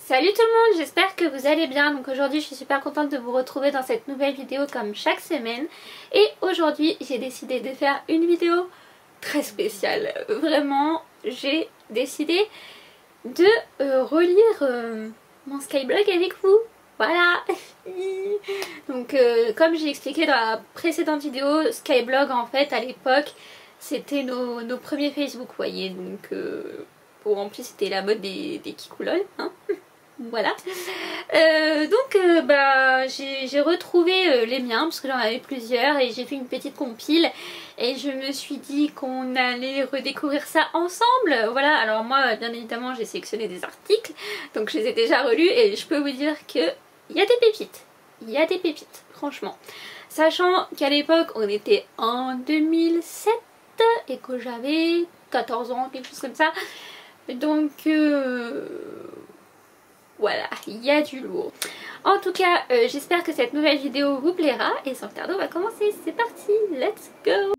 Salut tout le monde, j'espère que vous allez bien. Donc aujourd'hui je suis super contente de vous retrouver dans cette nouvelle vidéo comme chaque semaine. Et aujourd'hui j'ai décidé de faire une vidéo très spéciale. Vraiment j'ai décidé de relire mon Skyblog avec vous. Voilà. Donc comme j'ai expliqué dans la précédente vidéo, Skyblog en fait à l'époque c'était nos premiers Facebook, vous voyez. Donc bon, en plus c'était la mode des kikoulol, hein. Voilà. J'ai retrouvé les miens parce que j'en avais plusieurs et j'ai fait une petite compile et je me suis dit qu'on allait redécouvrir ça ensemble. Voilà, alors moi bien évidemment j'ai sélectionné des articles donc je les ai déjà relus et je peux vous dire que il y a des pépites. Il y a des pépites, franchement. Sachant qu'à l'époque on était en 2007 et que j'avais 14 ans, quelque chose comme ça. Donc voilà, il y a du lourd. En tout cas, j'espère que cette nouvelle vidéo vous plaira. Et sans tarder, on va commencer. C'est parti, let's go!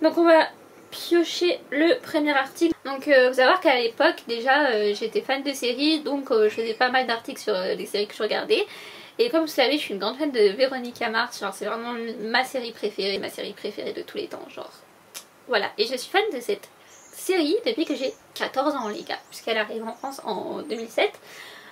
Donc on va piocher le premier article. Donc faut savoir qu'à l'époque, déjà, j'étais fan de séries. Donc je faisais pas mal d'articles sur les séries que je regardais. Et comme vous savez, je suis une grande fan de Véronica Mars. Genre c'est vraiment ma série préférée de tous les temps. Genre voilà, et je suis fan de cette série depuis que j'ai 14 ans les gars, puisqu'elle arrive en France en 2007.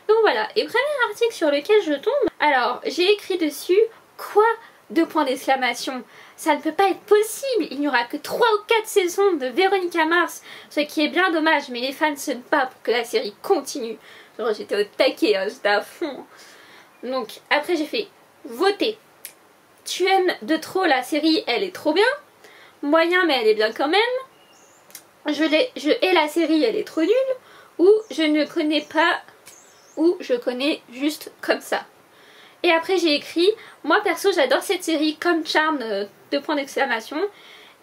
Donc voilà, et premier article sur lequel je tombe, alors j'ai écrit dessus quoi, deux points d'exclamation, ça ne peut pas être possible, il n'y aura que 3 ou 4 saisons de Véronica Mars, ce qui est bien dommage, mais les fans se battent pour que la série continue. Genre j'étais au taquet, hein, j'étais à fond. Donc après j'ai fait voter, tu aimes de trop la série, elle est trop bien, moyen mais elle est bien quand même, je hais la série, elle est trop nulle, ou je ne connais pas, ou je connais juste comme ça. Et après j'ai écrit, moi perso j'adore cette série comme Charmed, deux points d'exclamation.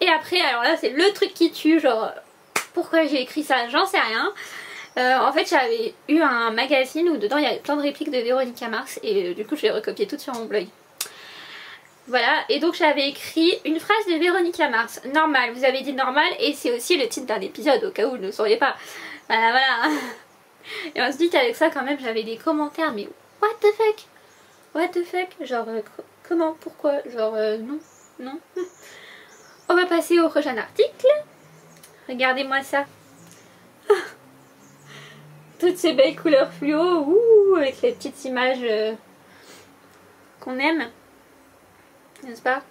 Et après, alors là c'est le truc qui tue, genre pourquoi j'ai écrit ça, j'en sais rien. En fait j'avais eu un magazine où dedans il y avait plein de répliques de Véronica Mars et du coup je les recopiais toutes sur mon blog. Voilà, et donc j'avais écrit une phrase de Véronica Mars, normal, vous avez dit normal, et c'est aussi le titre d'un épisode, au cas où vous ne le sauriez pas. Voilà, voilà. Et on se dit qu'avec ça, quand même, j'avais des commentaires, mais what the fuck? What the fuck? Genre, comment? Pourquoi? Genre, non, non. On va passer au prochain article. Regardez-moi ça. Toutes ces belles couleurs fluo, ouh, avec les petites images qu'on aime. N'est-ce pas?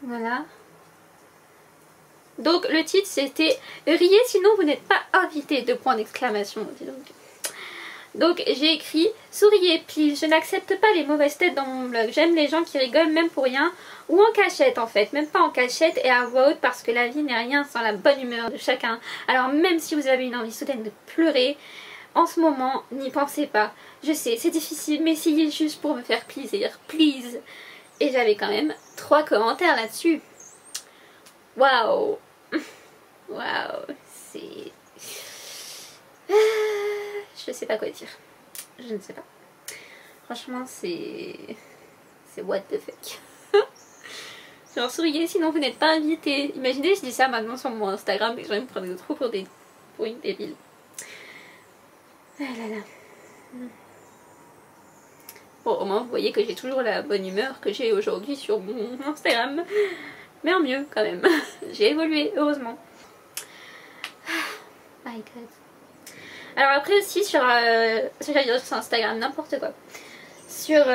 Voilà. Donc le titre c'était riez sinon vous n'êtes pas invité, deux points d'exclamation. Donc j'ai écrit souriez please, je n'accepte pas les mauvaises têtes dans mon blog, j'aime les gens qui rigolent même pour rien ou en cachette en fait, même pas en cachette et à voix haute parce que la vie n'est rien sans la bonne humeur de chacun. Alors même si vous avez une envie soudaine de pleurer en ce moment, n'y pensez pas. Je sais c'est difficile mais essayez juste pour me faire plaisir, please. Et j'avais quand même 3 commentaires là-dessus. Waouh. Waouh. C'est... Je sais pas quoi dire. Je ne sais pas. Franchement c'est what the fuck. Genre souriez sinon vous n'êtes pas invité. Imaginez je dis ça maintenant sur mon Instagram et que je vais me prendre trop pour une débile. Ah là là. Bon, au moins vous voyez que j'ai toujours la bonne humeur que j'ai aujourd'hui sur mon Instagram. Mais en mieux quand même. J'ai évolué, heureusement. My god. Alors après aussi sur Instagram, n'importe quoi. Sur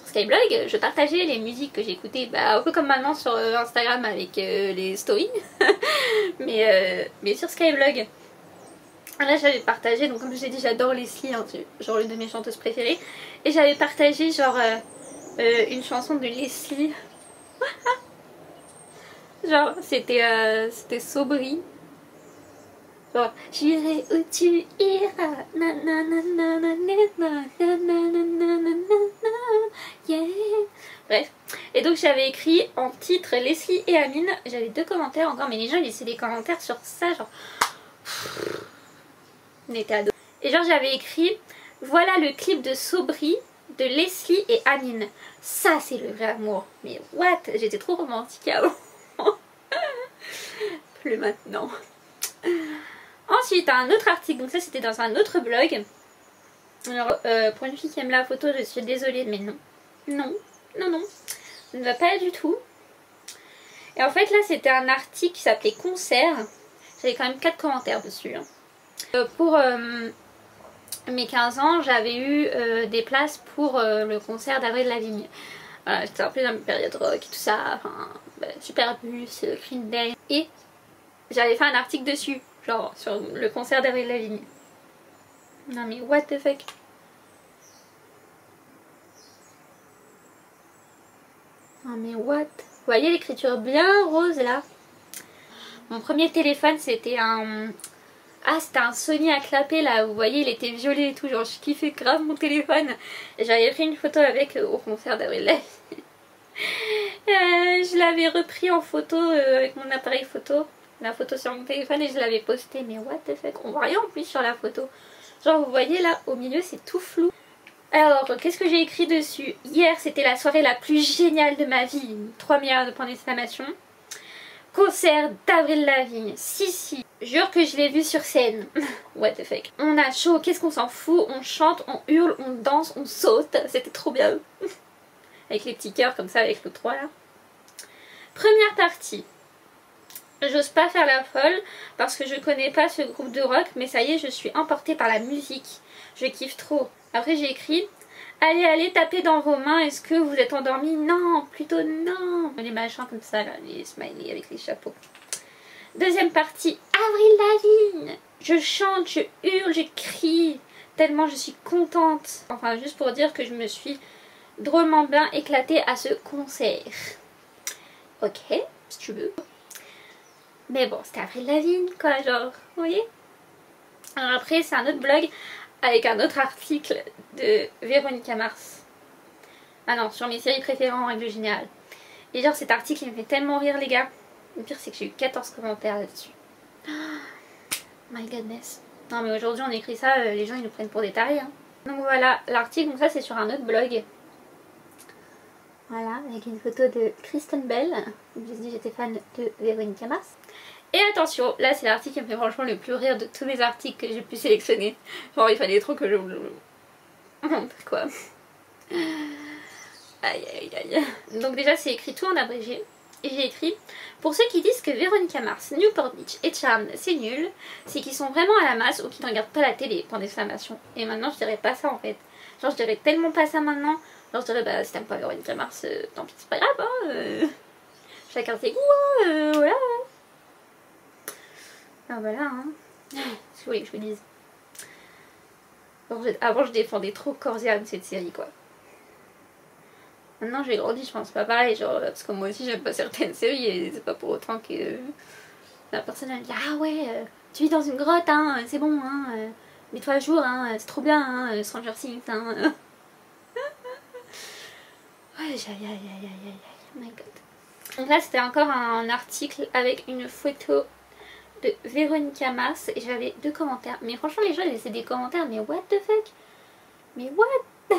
Skyblog, je partageais les musiques que j'écoutais, bah, un peu comme maintenant sur Instagram avec les stories. mais sur Skyblog. Là j'avais partagé, donc comme je vous ai dit j'adore Leslie, hein, genre l'une de mes chanteuses préférées. Et j'avais partagé genre une chanson de Leslie. Genre c'était Sobri. Genre j'irai où tu iras, yeah. Bref, et donc j'avais écrit en titre Leslie et Amine. J'avais 2 commentaires encore, mais les gens ils laissaient des commentaires sur ça genre on était ados. Et genre j'avais écrit voilà le clip de Sobri de Leslie et Amine. Ça c'est le vrai amour. Mais what? J'étais trop romantique avant. plus maintenant. Ensuite un autre article, donc ça c'était dans un autre blog. Alors pour une fille qui aime la photo, je suis désolée mais non. Non, non, non, ça ne va pas du tout. Et en fait là c'était un article qui s'appelait Concert. J'avais quand même 4 commentaires dessus. Pour mes 15 ans, j'avais eu des places pour le concert d'Avril Lavigne. Voilà, j'étais en pleine période rock et tout ça, enfin, Superbus, Green Day. Et j'avais fait un article dessus, genre sur le concert d'Avril Lavigne. Non mais what the fuck. Non mais what. Vous voyez l'écriture bien rose là. Mon premier téléphone c'était un... Ah c'était un Sony à clapet là, vous voyez il était violet et tout, genre je kiffais grave mon téléphone. Et j'avais pris une photo avec au concert d'Avril Lavigne. Je l'avais repris en photo avec mon appareil photo, la photo sur mon téléphone, et je l'avais posté. Mais what the fuck, on voit rien en plus sur la photo. Genre vous voyez là au milieu c'est tout flou. Alors qu'est-ce que j'ai écrit dessus? Hier c'était la soirée la plus géniale de ma vie, 3 milliards de points d'exclamation. Concert d'Avril Lavigne, si, jure que je l'ai vu sur scène. What the fuck. On a chaud, qu'est-ce qu'on s'en fout, on chante, on hurle, on danse, on saute, c'était trop bien. Avec les petits cœurs comme ça avec le 3 là. Première partie. J'ose pas faire la folle parce que je connais pas ce groupe de rock, mais ça y est je suis emportée par la musique. Je kiffe trop. Après j'ai écrit: allez, allez, tapez dans vos mains, est-ce que vous êtes endormis? Non, plutôt non. Les machins comme ça là, les smileys avec les chapeaux. Deuxième partie, Avril Lavigne. Je chante, je hurle, je crie, tellement je suis contente. Enfin juste pour dire que je me suis drôlement bien éclatée à ce concert. Ok, si tu veux. Mais bon, c'était Avril Lavigne quoi, genre, vous voyez. Alors après c'est un autre blog avec un autre article de Véronica Mars. Ah non, sur mes séries préférées en règle générale. Et genre cet article il me fait tellement rire les gars. Le pire c'est que j'ai eu 14 commentaires là-dessus. Oh, my goodness. Non mais aujourd'hui on écrit ça, les gens ils nous prennent pour des tarés hein. Donc voilà, l'article, donc ça c'est sur un autre blog. Voilà, avec une photo de Kristen Bell. Je vous ai dit j'étais fan de Véronica Mars. Et attention, là c'est l'article qui me fait franchement le plus rire de tous mes articles que j'ai pu sélectionner. Genre il fallait trop que je vous le montre quoi. Aïe aïe aïe. Donc déjà c'est écrit tout en abrégé. Et j'ai écrit: pour ceux qui disent que Véronica Mars, Newport Beach et Charmed c'est nul, c'est qu'ils sont vraiment à la masse ou qu'ils ne regardent pas la télé, point d'exclamation. Et maintenant je dirais pas ça en fait. Genre je dirais tellement pas ça maintenant. Genre je dirais bah si t'aimes pas Véronica Mars, tant pis c'est pas grave hein. Chacun ses goûts hein, voilà. Ah voilà hein. Si vous voulez que je vous dise. Avant je défendais trop corps et âme cette série quoi. Maintenant j'ai grandi, je pense pas pareil, genre parce que moi aussi j'aime pas certaines séries et c'est pas pour autant que la personne elle me dit ah ouais tu vis dans une grotte hein, c'est bon hein, mets-toi à jour hein, c'est trop bien hein, Stranger Things hein. Ouais aïe aïe aïe aïe aïe aïe, oh my god. Donc là c'était encore un article avec une photo de Véronica Mars et j'avais 2 commentaires. Mais franchement les gens ils laissaient des commentaires mais what the fuck. Mais what.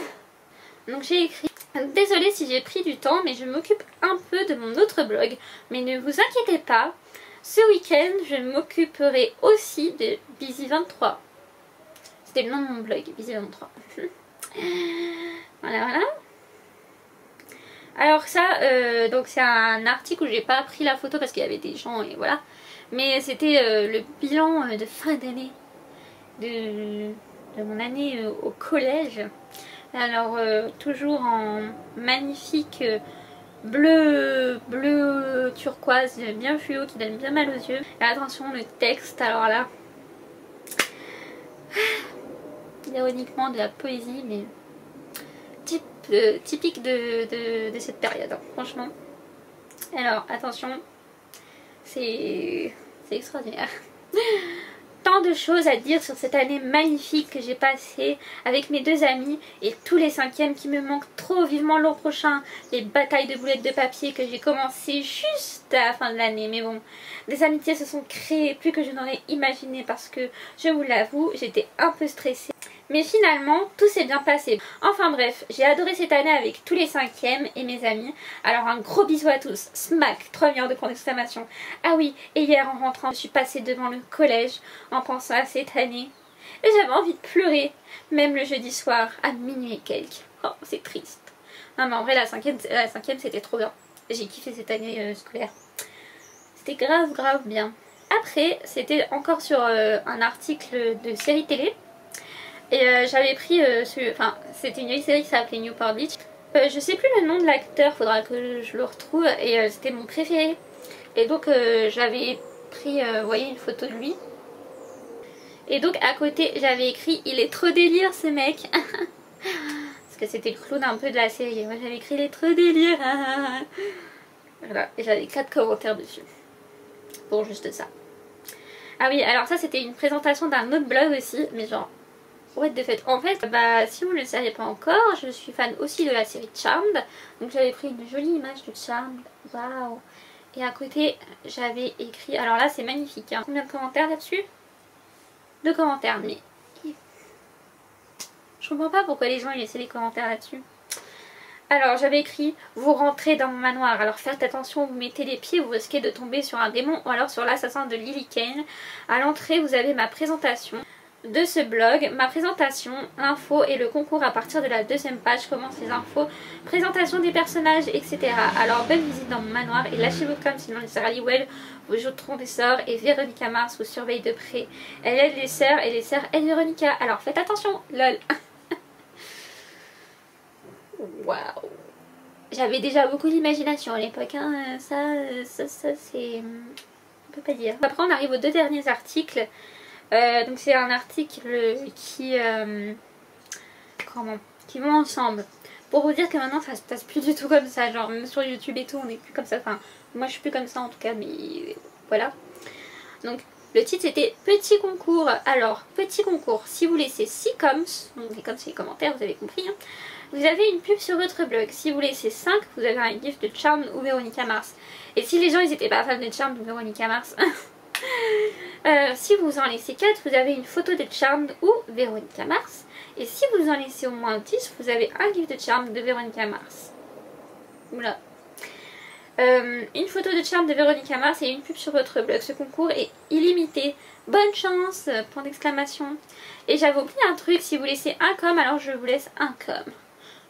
Donc j'ai écrit: désolée si j'ai pris du temps mais je m'occupe un peu de mon autre blog. Mais ne vous inquiétez pas, ce week-end je m'occuperai aussi de Busy23. C'était le nom de mon blog, Busy23. Voilà voilà. Alors ça, donc c'est un article où j'ai pas pris la photo parce qu'il y avait des gens et voilà. Mais c'était le bilan de fin d'année de mon année au collège. Alors toujours en magnifique bleu turquoise bien fluo qui donne bien mal aux yeux. Et attention le texte, alors là ironiquement de la poésie mais typique de cette période hein, franchement. Alors attention, c'est extraordinaire. Tant de choses à dire sur cette année magnifique que j'ai passée avec mes 2 amis et tous les 5e qui me manquent trop vivement l'an prochain. Les batailles de boulettes de papier que j'ai commencé juste à la fin de l'année. Mais bon, des amitiés se sont créées plus que je n'aurais imaginé parce que, je vous l'avoue, j'étais un peu stressée. Mais finalement, tout s'est bien passé. Enfin bref, j'ai adoré cette année avec tous les 5e et mes amis. Alors un gros bisou à tous. Smack, 3 milliards de points d'exclamation. Ah oui, et hier en rentrant, je suis passée devant le collège en pensant à cette année. Et j'avais envie de pleurer, même le jeudi soir, à minuit et quelques. Oh, c'est triste. Non mais en vrai, la cinquième c'était trop bien. J'ai kiffé cette année scolaire. C'était grave bien. Après, c'était encore sur un article de série télé. Et j'avais pris, c'était une vieille série qui s'appelait Newport Beach. Je sais plus le nom de l'acteur, faudra que je le retrouve. Et c'était mon préféré. Et donc j'avais pris, vous voyez, une photo de lui. Et donc à côté j'avais écrit il est trop délire ce mec. Parce que c'était le clown un peu de la série. Moi j'avais écrit il est trop délire. Voilà, et j'avais 4 commentaires dessus. Pour juste ça. Ah oui, alors ça c'était une présentation d'un autre blog aussi. Mais genre, what the fuck. En fait, bah si vous ne le savez pas encore, je suis fan aussi de la série Charmed. Donc j'avais pris une jolie image de Charmed. Waouh. Et à côté j'avais écrit, alors là c'est magnifique hein. Combien de commentaires là-dessus? 2 commentaires, mais je comprends pas pourquoi les gens ils laissaient les commentaires là-dessus. Alors j'avais écrit vous rentrez dans mon manoir, alors faites attention, vous mettez les pieds, vous risquez de tomber sur un démon ou alors sur l'assassin de Lily Kane. À l'entrée vous avez ma présentation de ce blog, ma présentation, l'info et le concours à partir de la 2e page, commence les infos, présentation des personnages, etc. Alors belle visite dans mon manoir et lâchez-vous comme sinon les sœurs Halliwell vous joueront des sorts et Véronica Mars vous surveille de près. Elle aide les sœurs et les sœurs aident Véronica, alors faites attention, lol. Waouh. J'avais déjà beaucoup d'imagination à l'époque, hein. Ça c'est... on peut pas dire. Après on arrive aux 2 derniers articles. Donc c'est un article qui vont ensemble. Pour vous dire que maintenant ça se passe plus du tout comme ça. Genre même sur YouTube et tout on n'est plus comme ça. Enfin moi je suis plus comme ça en tout cas, mais voilà. Donc le titre c'était petit concours. Alors petit concours, si vous laissez 6 coms, donc les coms c'est les commentaires, vous avez compris hein, vous avez une pub sur votre blog. Si vous laissez 5, vous avez un gift de Charmed ou Véronica Mars. Et si les gens ils étaient pas fans de Charmed ou Véronica Mars si vous en laissez 4, vous avez une photo de Charmed ou Véronica Mars. Et si vous en laissez au moins 10, vous avez un gift de Charmed de Véronica Mars. Oula. Une photo de Charmed de Véronica Mars et une pub sur votre blog. Ce concours est illimité. Bonne chance, point d'exclamation. Et j'avais oublié un truc, si vous laissez un com, alors je vous laisse un com.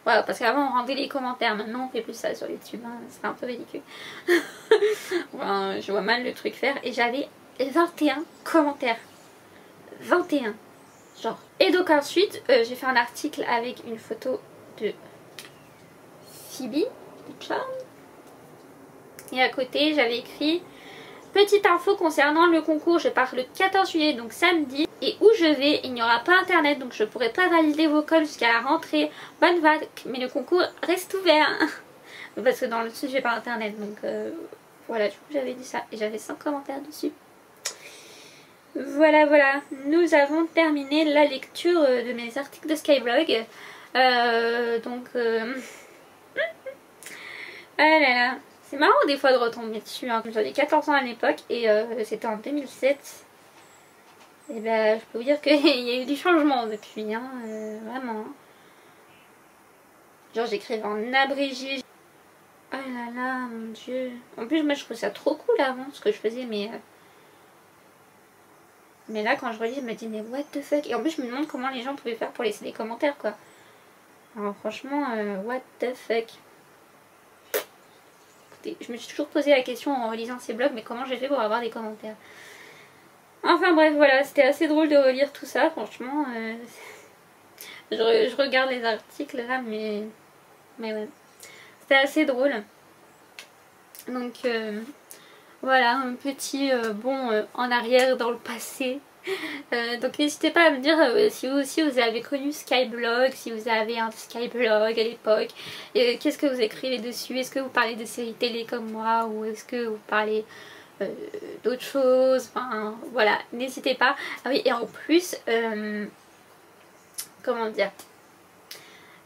Voilà, parce qu'avant on rendait les commentaires, maintenant on fait plus ça sur YouTube, hein. C'est un peu ridicule. Enfin, je vois mal le truc faire. Et j'avais 21 commentaires. 21. Genre. Et donc ensuite, j'ai fait un article avec une photo de Phoebe, de Charmed. Et à côté, j'avais écrit petite info concernant le concours. Je pars le 14 juillet, donc samedi. Et où je vais, il n'y aura pas internet, donc je ne pourrai pas valider vos cols jusqu'à la rentrée. Bonne vague, mais le concours reste ouvert. Parce que dans le sud, j'ai pas internet, donc voilà, du coup j'avais dit ça. Et j'avais 5 commentaires dessus. Voilà, nous avons terminé la lecture de mes articles de Skyblog. Ah là là, c'est marrant des fois de retomber dessus, hein. J'avais 14 ans à l'époque et c'était en 2007. Et ben je peux vous dire qu'il y a eu du changement depuis, hein, vraiment. Genre j'écrivais en abrégé. Oh là là, mon dieu. En plus moi je trouvais ça trop cool avant ce que je faisais, mais là quand je relis je me dis mais what the fuck. Et en plus je me demande comment les gens pouvaient faire pour laisser des commentaires quoi. Alors franchement what the fuck. Écoutez, je me suis toujours posé la question en relisant ces blogs, mais comment j'ai fait pour avoir des commentaires. Enfin bref voilà, c'était assez drôle de relire tout ça franchement. Je regarde les articles là mais ouais. C'était assez drôle. Donc voilà, un petit bond en arrière dans le passé. Donc n'hésitez pas à me dire si vous aussi vous avez connu Skyblog, si vous avez un Skyblog à l'époque, qu'est-ce que vous écrivez dessus, est-ce que vous parlez de séries télé comme moi ou est-ce que vous parlez d'autres choses, enfin voilà, n'hésitez pas. Ah oui, et en plus, comment dire,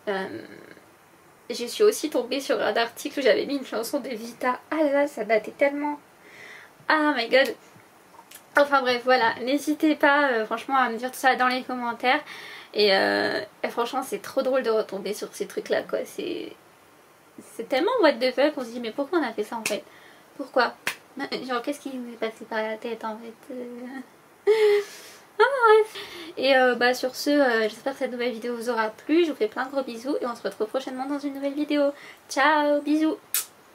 je suis aussi tombée sur un article où j'avais mis une chanson de Vita. Ah là là, ça datait tellement. Ah my god. Enfin bref, voilà, n'hésitez pas franchement à me dire tout ça dans les commentaires. Et franchement c'est trop drôle de retomber sur ces trucs là quoi. C'est tellement what the fuck, on se dit mais pourquoi on a fait ça en fait? Pourquoi? Genre qu'est-ce qui nous est passé par la tête en fait? Ah bref. Et bah sur ce, j'espère que cette nouvelle vidéo vous aura plu. Je vous fais plein de gros bisous et on se retrouve prochainement dans une nouvelle vidéo. Ciao, bisous.